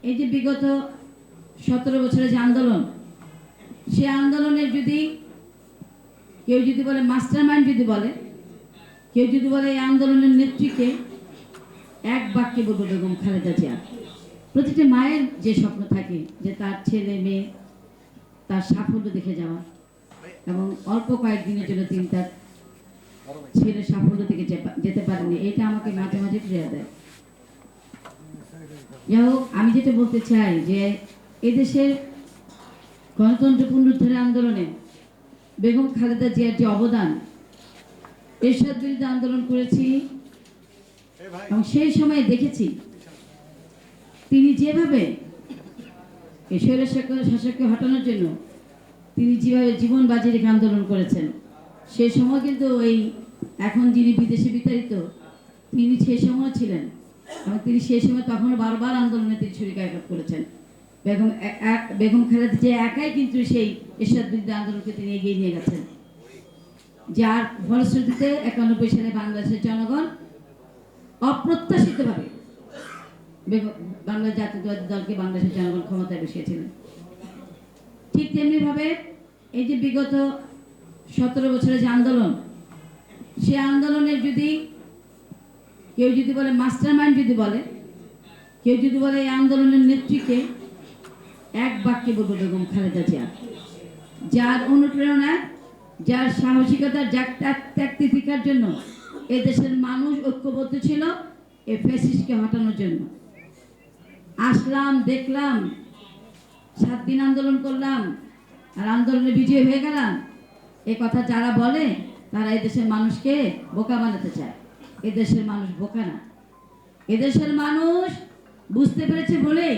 এই যে বিগত 17 বছরের যে আন্দোলন, সে আন্দোলনের যদি কেউ যদি বলে মাস্টার মাইন্ড, যদি বলে কেউ যদি বলে এই আন্দোলনের নেত্রীকে, এক বাক্যে বলবো বেগম খালেদা জিয়া। প্রতিটি মায়ের যে স্বপ্ন থাকে যে তার ছেলে মেয়ে তার সাফল্য দেখে যাওয়া, এবং অল্প কয়েকদিনের জন্য তিনি তার ছেলের সাফল্য থেকে যেতে পারেনি, এটা আমাকে মাঝে মাঝে প্রেরণা দেয়। যাই হোক, আমি যেটা বলতে চাই যে এদেশের গণতন্ত্র পুনরুদ্ধারের আন্দোলনে বেগম খালেদা জিয়ার যে অবদান, এরশাদ বিরুদ্ধে আন্দোলন করেছি এবং সেই সময়ে দেখেছি তিনি যেভাবে এই স্বৈর শাসককে হটানোর জন্য তিনি যেভাবে জীবন বাজি রেখে আন্দোলন করেছেন। সেই সময় কিন্তু এই এখন যিনি বিদেশে বিতাড়িত, তিনি সেই সময় ছিলেন এবং তিনি সেই সময় তখনও বারবার আন্দোলনে তিনি শরীকায়িত করেছেন। বেগম খালেদা জিয়া একাই কিন্তু সেই এরশাদ বিরুদ্ধে আন্দোলনকে তিনি এগিয়ে নিয়ে গেছেন, যার ফলশ্রুতিতে 91 সালে বাংলাদেশের জনগণ অপ্রত্যাশিতভাবে বাংলাদেশ জাতীয়তাবাদী দলকে বাংলাদেশের জনগণ ক্ষমতায় বসিয়েছিলেন। ঠিক তেমনিভাবে এই যে বিগত 17 বছরের যে আন্দোলন, সে আন্দোলনের যদি কেউ যদি বলে মাস্টার মাইন্ড, যদি বলে কেউ যদি বলে এই আন্দোলনের নেত্রীকে, এক বাক্যে বলবো বেগম খালেদা জিয়া। যার অনুপ্রেরণা, যার সাহসিকতা, যার ত্যাগ তিতিক্ষার জন্য এদেশের মানুষ ঐক্যবদ্ধ ছিল এই ফ্যাসিস্টকে হটানোর জন্য। আসলাম, দেখলাম, 7 দিন আন্দোলন করলাম আর আন্দোলনে বিজয় হয়ে গেলাম, এ কথা যারা বলে তারা এদেশের মানুষকে বোকা বানাতে চায়। এদেশের মানুষ বোকা না, এদেশের মানুষ বুঝতে পেরেছে বলেই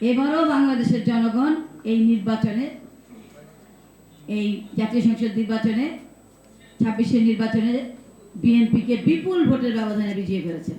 এবারও বাংলাদেশের জনগণ এই নির্বাচনে, এই জাতীয় সংসদ নির্বাচনে, 26-এর নির্বাচনে বিএনপিকে বিপুল ভোটের ব্যবধানে বিজয়ী করেছে।